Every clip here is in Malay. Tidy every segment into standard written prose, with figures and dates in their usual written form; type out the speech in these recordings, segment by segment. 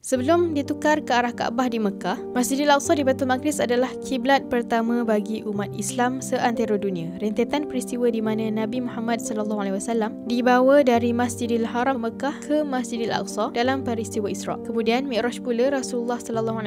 Sebelum ditukar ke arah Kaabah di Mekah, Masjidil Aqsa di Baitul Maqdis adalah kiblat pertama bagi umat Islam seantero dunia. Rentetan peristiwa di mana Nabi Muhammad SAW dibawa dari Masjidil Haram Mekah ke Masjidil Aqsa dalam peristiwa Isra. Kemudian Mi'raj pula Rasulullah SAW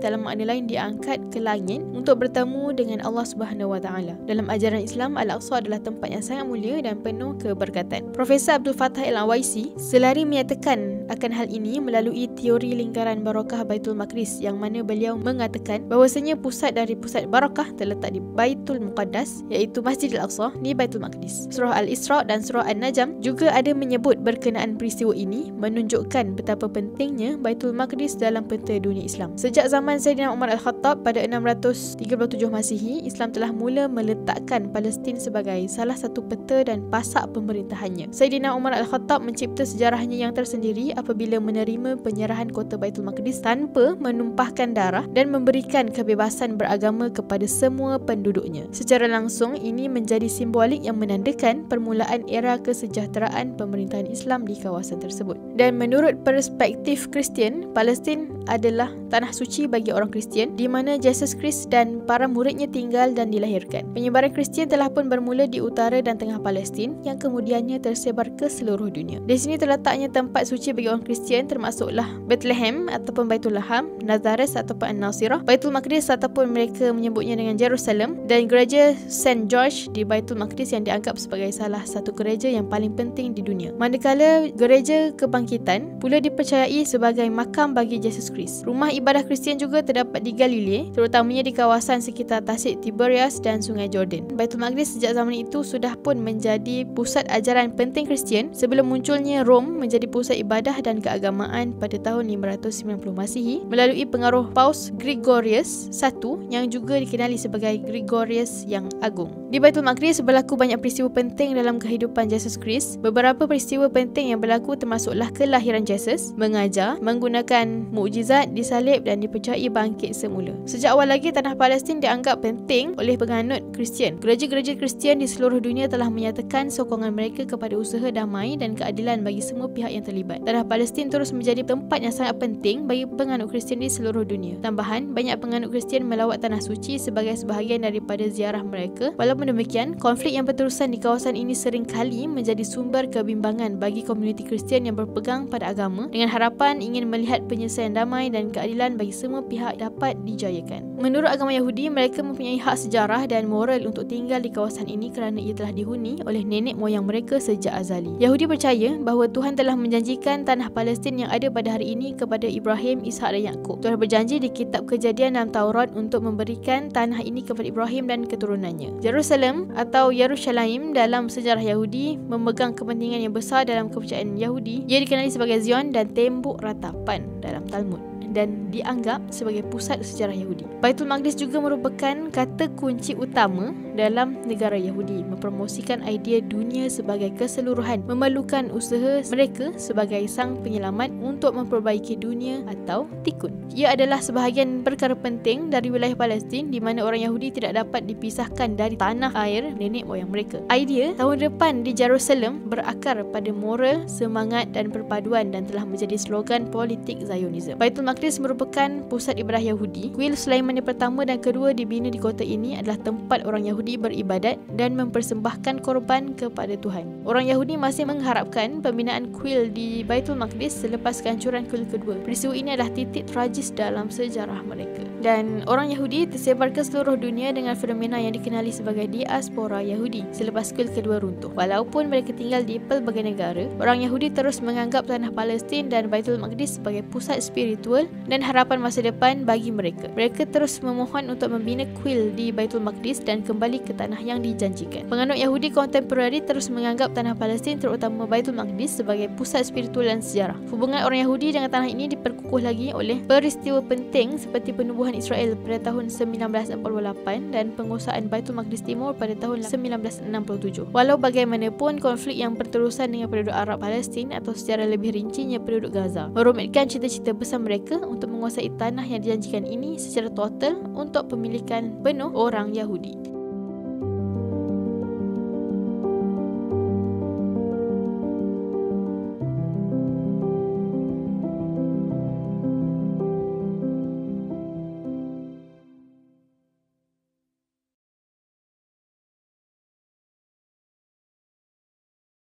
dalam makna lain diangkat ke langit untuk bertemu dengan Allah Subhanahu Wa Taala. Dalam ajaran Islam, Al-Aqsa adalah tempat yang sangat mulia dan penuh keberkatan. Profesor Abdul Fattah Al-Awaisi selari menyatakan akan hal ini melalui teori lingkaran barakah Baitul Maqdis, yang mana beliau mengatakan bahawasanya pusat dari pusat barakah terletak di Baitul Muqaddas, iaitu Masjidil Aqsa di Baitul Maqdis. Surah Al-Isra dan Surah An-Najm juga ada menyebut berkenaan peristiwa ini, menunjukkan betapa pentingnya Baitul Maqdis dalam peta dunia Islam. Sejak zaman Sayyidina Umar Al-Khattab pada 637 Masihi, Islam telah mula meletakkan Palestin sebagai salah satu peta dan pasak pemerintahannya. Sayyidina Umar Al-Khattab mencipta sejarahnya yang tersendiri apabila menerima penyerahan kota Baitul Maqdis tanpa menumpahkan darah dan memberikan kebebasan beragama kepada semua penduduknya. Secara langsung, ini menjadi simbolik yang menandakan permulaan era kesejahteraan pemerintahan Islam di kawasan tersebut. Dan menurut perspektif Kristian, Palestin adalah tanah suci bagi orang Kristian, di mana Yesus Kristus dan para muridnya tinggal dan dilahirkan. Penyebaran Kristian telah pun bermula di utara dan tengah Palestin, yang kemudiannya tersebar ke seluruh dunia. Di sini terletaknya tempat suci bagi orang Kristian, termasuklah Bethlehem ataupun Baitul Laham, Nazareth ataupun An-Nasirah, Baitul Maqdis ataupun mereka menyebutnya dengan Jerusalem, dan gereja St. George di Baitul Maqdis yang dianggap sebagai salah satu gereja yang paling penting di dunia. Manakala gereja Kebangkitan pula dipercayai sebagai makam bagi Yesus Kristus. Rumah ibadah Kristian juga terdapat di Galilea, terutamanya di kawasan sekitar Tasik Tiberias dan Sungai Jordan. Baitul Maqdis sejak zaman itu sudah pun menjadi pusat ajaran penting Kristian sebelum munculnya Rom menjadi pusat ibadah dan keagamaan pada tahun 590 Masihi melalui pengaruh Paus Gregorius I yang juga dikenali sebagai Gregorius yang Agung. Di Baitul Maqdis berlaku banyak peristiwa penting dalam kehidupan Yesus Kristus. Beberapa peristiwa penting yang berlaku termasuklah kelahiran Yesus, mengajar, menggunakan mukjizat, disalib dan dipercayai bangkit semula. Sejak awal lagi, tanah Palestin dianggap penting oleh penganut Kristian. Gereja-gereja Kristian di seluruh dunia telah menyatakan sokongan mereka kepada usaha damai dan keadilan bagi semua pihak yang terlibat. Tanah Palestin terus menjadi tempat yang sangat penting bagi penganut Kristian di seluruh dunia. Tambahan, banyak penganut Kristian melawat tanah suci sebagai sebahagian daripada ziarah mereka. Walaupun demikian, konflik yang berterusan di kawasan ini sering kali menjadi sumber kebimbangan bagi komuniti Kristian yang berpegang pada agama, dengan harapan ingin melihat penyelesaian damai dan keadilan bagi semua pihak dapat dijayakan. Menurut agama Yahudi, mereka mempunyai hak sejarah dan moral untuk tinggal di kawasan ini kerana ia telah dihuni oleh nenek moyang mereka sejak azali. Yahudi percaya bahawa Tuhan telah menjanjikan tanah Palestin yang ada pada hari ini kepada Ibrahim, Ishak dan Yakub. Tuhan berjanji di kitab Kejadian dalam Taurat untuk memberikan tanah ini kepada Ibrahim dan keturunannya. Jerusalem atau Yerusalem dalam sejarah Yahudi memegang kepentingan yang besar dalam kepercayaan Yahudi. Ia dikenali sebagai Zion dan tembok ratapan dalam Talmud dan dianggap sebagai pusat sejarah Yahudi. Baitul Maqdis juga merupakan kata kunci utama dalam negara Yahudi, mempromosikan idea dunia sebagai keseluruhan, memerlukan usaha mereka sebagai sang penyelamat untuk memperbaiki dunia atau tikun. Ia adalah sebahagian perkara penting dari wilayah Palestin di mana orang Yahudi tidak dapat dipisahkan dari tanah air nenek moyang mereka. Idea tahun depan di Jerusalem berakar pada moral, semangat dan perpaduan dan telah menjadi slogan politik Zionism. Baitul Maqdis merupakan pusat ibadah Yahudi. Kuil Sulaiman yang pertama dan kedua dibina di kota ini adalah tempat orang Yahudi beribadat dan mempersembahkan korban kepada Tuhan. Orang Yahudi masih mengharapkan pembinaan kuil di Baitul Maqdis selepas kehancuran kuil kedua. Peristiwa ini adalah titik tragis dalam sejarah mereka. Dan orang Yahudi tersebar ke seluruh dunia dengan fenomena yang dikenali sebagai diaspora Yahudi selepas kuil kedua runtuh. Walaupun mereka tinggal di pelbagai negara, orang Yahudi terus menganggap tanah Palestin dan Baitul Maqdis sebagai pusat spiritual dan harapan masa depan bagi mereka. Mereka terus memohon untuk membina kuil di Baitul Maqdis dan kembali ke tanah yang dijanjikan. Penganut Yahudi kontemporari terus menganggap tanah Palestin, terutama Baitul Maqdis, sebagai pusat spiritual dan sejarah. Hubungan orang Yahudi dengan tanah ini diperkukuh lagi oleh peristiwa penting seperti penubuhan Israel pada tahun 1948 dan penguasaan Baitul Maqdis Timur pada tahun 1967. Walau bagaimanapun, konflik yang berterusan dengan penduduk Arab Palestin atau secara lebih rincinya penduduk Gaza merumitkan cita-cita besar mereka untuk menguasai tanah yang dijanjikan ini secara total untuk pemilikan penuh orang Yahudi.